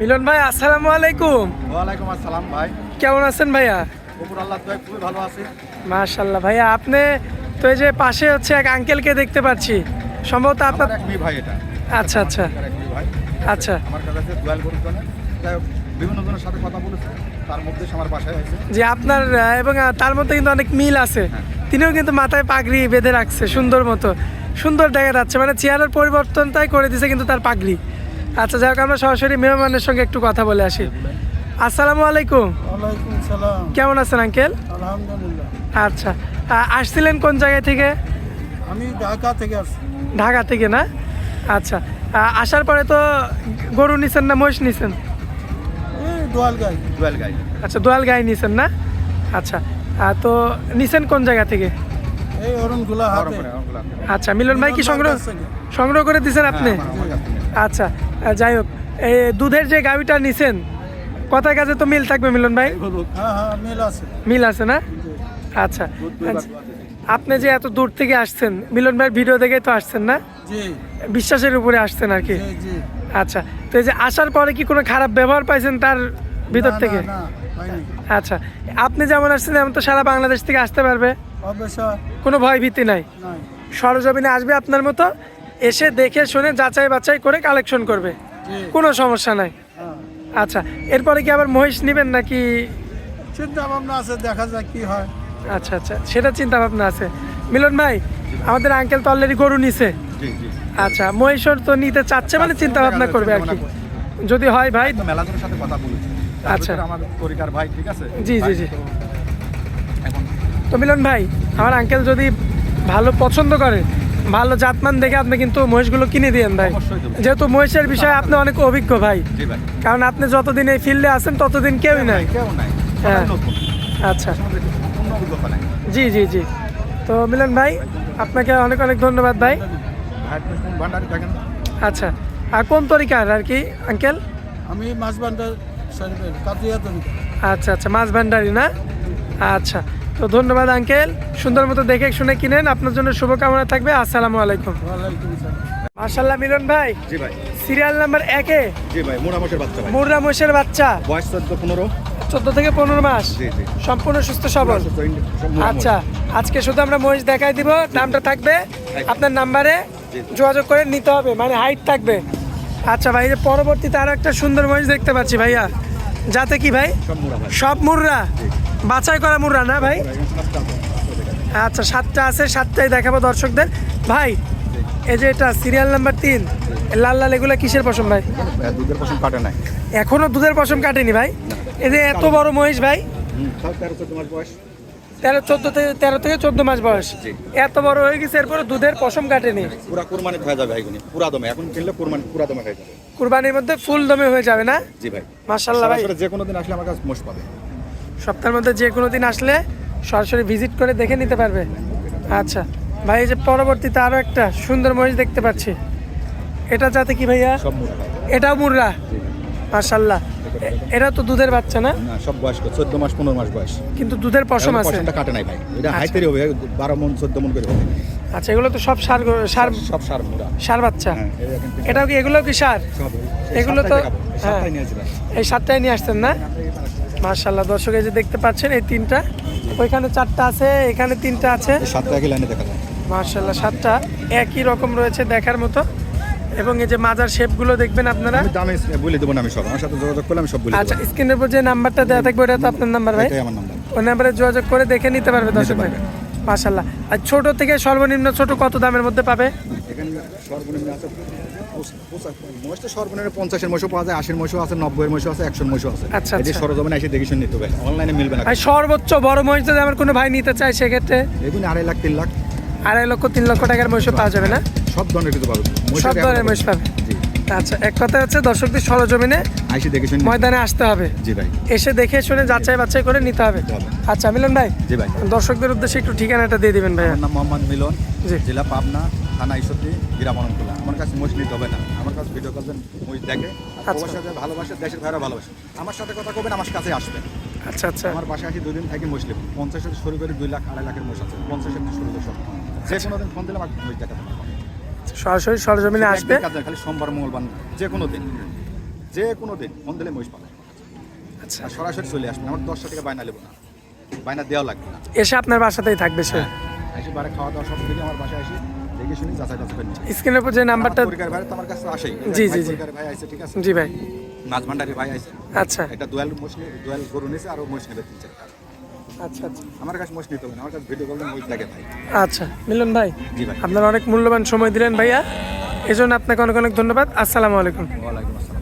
মিলন ভাই, আসসালামু আলাইকুম। ওয়ালাইকুম আসসালাম ভাই। কেমন আছেন ভাইয়া? উপর আল্লাহ দয়ায় খুবই ভালো আছি। মাশাআল্লাহ ভাইয়া, আপনি তো এই যে পাশে হচ্ছে এক আঙ্কেলকে দেখতে পাচ্ছি, সম্ভবত আপনার আমার এক মেয়ে ভাই এটা। আচ্ছা আচ্ছা আমার এক মেয়ে ভাই। আচ্ছা। আমার কাছে দোয়াল গরুর জন্য যাই হোক, বিভিন্ন জনের সাথে কথা বলেছে, তার মধ্যে সে আমার বাসায় আছে। যে আপনার এবং তার মধ্যে কিন্তু অনেক মিল আছে। তিনিও কিন্তু মাথায় পাগড়ি বেঁধে রাখছে সুন্দর মতো, সুন্দর দেখা যাচ্ছে, মানে চেহারার পরিবর্তনটাই করে দিছে কিন্তু তার পাগড়ি। আচ্ছা, যাই হোক আমরা সরাসরি মেহমানের সঙ্গে একটু কথা বলে আসি। আসসালামু আলাইকুম। ওয়ালাইকুম সালাম। কেমন আছেন আঙ্কেল? আলহামদুলিল্লাহ। আচ্ছা, আসছিলেন কোন জায়গা থেকে? আমি ঢাকা থেকে আসছি। ঢাকা থেকে না? আচ্ছা, আসার পরে তো গরু নিছেন না মহিষ নিছেন? এই দোয়াল গাই। দোয়াল গাই। আচ্ছা, দোয়াল গাই নিছেন না? আচ্ছা, তো নিছেন কোন জায়গা থেকে? এই অরণগুলা হাতে। আচ্ছা, মিলন ভাই কি সংগ্রহ করে দিছেন আপনি? আচ্ছা, যাই হোক, এই দুধের যে গাভিটা নিছেন, কথার কাছে তো মিল থাকবে মিলন ভাই? হ্যাঁ হ্যাঁ, মিল আছে। মিল আছে না? আচ্ছা, আপনি যে এত দূর থেকে আসছেন, মিলন ভাই ভিডিও দেখে তো আসছেন না? জি বিশ্বাসের উপরে আসছেন আর কি? জি জি। আচ্ছা, তো এই যে আসার পরে কি কোনো খারাপ ব্যবহার পাইছেন তার ভিতর না, থেকে? না, না, পাইনি। আচ্ছা, আপনি যেমন আসছেন এমন তো সারা বাংলাদেশ থেকে আসতে পারবে, অবশ্যই কোনো ভয় ভীতি নাই। নাই। সরজমিনে আসবে আপনার মতো, এসে দেখে শুনে যাচাই বাছাই করে কালেকশন করবে, জি। কোনো সমস্যা নাই। হ্যাঁ। আচ্ছা, এরপরে কি আবার মহিষ নেবেন নাকি? চিন্তা ভাবনা আছে, দেখা যাক কি হয়। আচ্ছা আচ্ছা, সেটা চিন্তা ভাবনা আছে। মিলন ভাই, আমাদের আঙ্কেল তো অলরেডি গরু নিছে। জি জি। আচ্ছা, মহিষর তো নিতে চাচ্ছে, মানে চিন্তা ভাবনা করবে আর কি, যদি হয় ভাই। তো মেলা জনের সাথে কথা বলেছি। আচ্ছা। আমার তরিকার ভাই, ঠিক আছে? জি, জি, ভাই, জি। তো এখন তো মিলন ভাই, আমার আঙ্কেল যদি ভালো পছন্দ করে, ভালো জাতমান দেখে আপনি কিন্তু মহিষগুলো কিনে দিয়েন ভাই, অবশ্যই দেব। যেহেতু মহিষের বিষয়ে আপনি অনেক অভিজ্ঞ ভাই। জি ভাই। কারণ আপনি যতদিন এই ফিল্ডে আছেন ততদিন কেউই নাই। কেউ নাই। হ্যাঁ। সবাই নতুন। আচ্ছা, আমাদের কোনো অভিজ্ঞতা নাই। জি জি জি। তো মিলন ভাই, আপনাকে অনেক অনেক ধন্যবাদ ভাই। ভাই কোন ভান্ডারে থাকেন? আচ্ছা, আর কোন তরিকার আর কি আঙ্কেল? আমি মাছ ভান্ডার শরীফের কাতিয়া তরিকা। আচ্ছা আচ্ছা, মাছ ভান্ডারি না? আচ্ছা, তো ধন্যবাদ আঙ্কেল, সুন্দর মতো দেখে শুনে কিনেন, আপনার জন্য শুভকামনা থাকবে। আসসালামু আলাইকুম। ওয়ালাইকুম সালাম। মাশাআল্লাহ মিলন ভাই, জি ভাই। সিরিয়াল নাম্বার 1-এ জি ভাই, মোরা মোষের বাচ্চা ভাই। মুর্রা মহিষের বাচ্চা, বয়স 14-15। 14 থেকে 15 মাস, জি জি। সম্পূর্ণ সুস্থ সবল। আচ্ছা, আজকে শুধু আমরা মহিষ দেখাই দিব, দামটা থাকবে আপনার নাম্বারে যোগাযোগ করে নিতে হবে, মানে হাইট থাকবে। আচ্ছা ভাই, এই যে পরবর্তীতে আরো একটা সুন্দর মহিষ দেখতে পাচ্ছি ভাইয়া, যাতে কি ভাই? সব মোরা ভাই। সব মুর্রা, বাছাই করা মুর্রা না ভাই? আচ্ছা, 7টা আছে, 7টাই দেখাবো দর্শকদের। ভাই, এই যে এটা সিরিয়াল নাম্বার 3, লাল লাল এগুলা কিসের পশম ভাই? দুধের পশম কাটে নাই। এখনো দুধের পশম কাটেনি ভাই? এই যে এত বড় মহিষ ভাই, 13-14 মাস বয়স। 13 থেকে 14 মাস বয়স, জি। এত বড় হয়ে গেছে, এরপরে দুধের পশম কাটেনি। পুরা কুরবানি হয়ে যাবে ভাই, পুরা দমে। এখন কিনলে কুরবানি পুরা দমে হয়ে যাবে। কুরবানির মধ্যে ফুল দমে হয়ে যাবে না? জি ভাই। মাশাআল্লাহ ভাই, সরাসরি যে কোনো দিন আসলে আমার কাছে মোষ পাবে। সপ্তাহের মধ্যে যে কোনো দিন আসলে সরাসরি ভিজিট করে দেখে নিতে পারবে। আচ্ছা ভাই, এই যে পরবর্তীতে আরো একটা সুন্দর মহিষ দেখতে পাচ্ছি, এটা যাতে কি ভাইয়া? সব মোরা ভাই। এটাও মুর্রা, মাশাআল্লাহ। এটা তো দুধের বাচ্চা না? না, সব বয়স 14 মাস 15 মাস বয়স। কিন্তু দুধের পশম এখনো আছে। পশমটা কাটে নাই ভাই। এটা আচ্ছা। হাইতেরই হবে, 12 মণ 14 মণ করে হবে। আচ্ছা, এগুলো তো সব সার সব সার মোরা। সার বাচ্চা। হ্যাঁ, এই দেখেন। এটাও কি, এগুলো কি সার? সব এগুলো তো হ্যাঁ, সাতটাই নিয়েছি ভাই। এই 7টাই নিয়ে আসছেন না? মাশাআল্লাহ, দর্শক এই যে দেখতে পাচ্ছেন, এই 3টা, ওইখানে 4টা আছে, এখানে 3টা আছে। এই সাতটা একই লাইনে দেখা যায়। মাশাআল্লাহ, 7টা একই রকম রয়েছে দেখার মতো। এবং এই যে মাজার শেপগুলো দেখবেন আপনারা। আমি দামে বলে দেবো না, আমি সব আমার সাথে যোগাযোগ করলে আমি সব বলে আচ্ছা, দেবো। স্ক্রিনের উপর যে নাম্বারটা দেওয়া থাকবে ওটা তো আপনার নাম্বার ভাই? এটাই আমার নাম্বার। ওই নাম্বারে যোগাযোগ করে দেখে নিতে পারবে দর্শক ভাই। পারবে। মাশাআল্লাহ। আর ছোট থেকে সর্বনিম্ন ছোট কত দামের মধ্যে পাবে? এখানে সর্বনিম্ন আছে মোষ তো সর্বনিম্ন 50-এর মোষও পাওয়া যায়, 80-এর মোষও আছে, 90-এর মোষও আছে, 100-এর মোষও আছে। আচ্ছা, এই যে আচ্ছা। সরজমিনে এসে দেখে শুনে নিতে হবে, অনলাইনে মিলবে না। ভাই, সর্বোচ্চ বড় মহিষ যদি আমার কোনো ভাই নিতে চায়, সেক্ষেত্রে এগুলো 2.5 লাখ 3 লাখ 2.5 লক্ষ 3 লক্ষ টাকার মহিষও পাওয়া যাবে না? সব ধরনের কিছু পাবে। সব ধরনের মহিষ পাবে। জি। আচ্ছা, এক কথা হচ্ছে দর্শকদের সরজমিনে আইসি দেখে শুনে ময়দানে আসতে হবে, জি ভাই। এসে দেখে শুনে যাচাই বাছাই করে নিতে হবে। নিতে হবে। আচ্ছা মিলন ভাই, জি ভাই। দর্শকদের উদ্দেশ্যে একটু ঠিকানাটা দিয়ে দিবেন ভাইয়া। আমার নাম মোহাম্মদ মিলন, জি। জেলা পাবনা, থানা ঈশ্বরদী, গ্রাম অনন্তপুর। আমার কাছে মোষ নিতে হবে না, আমার কাছে ভিডিও কল মোষ দেখে। আচ্ছা। প্রবাসে যে ভালোবাসে, দেশের ভাইরা ভালোবাসে, আমার সাথে কথা কবেন, আমার কাছে আসবেন। আচ্ছা আচ্ছা, আমার বাসায় আসি 2 দিন থাকি মোষ নেব। 50 থেকে শুরু করে 2 লাখ 2.5 লাখের মোষ আছে। 50 থেকে শুরু করে সব। যে কোনো দিন ফোন দিলে আমাকে মোষ দেখাতে পারবো। সরাসরি সরজমিনে আসবে। খালি সোমবার মঙ্গলবার, যে কোনো দিন। যে কোনো দিন ফোন দিলে মহিষ পাবে। আচ্ছা, আর সরাসরি চলে আসবেন, আমার 10টা থেকে বায়না নেবো না, বায়না দেওয়া লাগবে না। এসে আপনার বাসাতেই থাকবে সে। এসে বারে খাওয়া দাওয়া সব দিকে আমার বাসায় আসি, দেখে শুনি যাচাই বাছাই করে নিচ্ছি। স্ক্রিনের উপর যে নাম্বারটা, পরিকার ভাই তো আমার কাছে আসেই। জি, জি, জি। পরিকার ভাই আছে, ঠিক আছে। জি ভাই, মাছ ভান্ডারি ভাই আছে, আচ্ছা একটা দোয়াল গরু নিয়েছে, আরও মহিষ নেবে 3-4টা। আচ্ছা আচ্ছা আমার কাছে মহিষ নিতে হবে না, আমার কাছে ভিডিও করলে মহিষ লাগে ভাই। আচ্ছা মিলন ভাই, জি ভাই, আপনার অনেক মূল্যবান সময় দিলেন ভাইয়া, এজন্য আপনাকে অনেক অনেক ধন্যবাদ। আসসালামু আলাইকুম। ওয়ালাইকুম আসসালাম।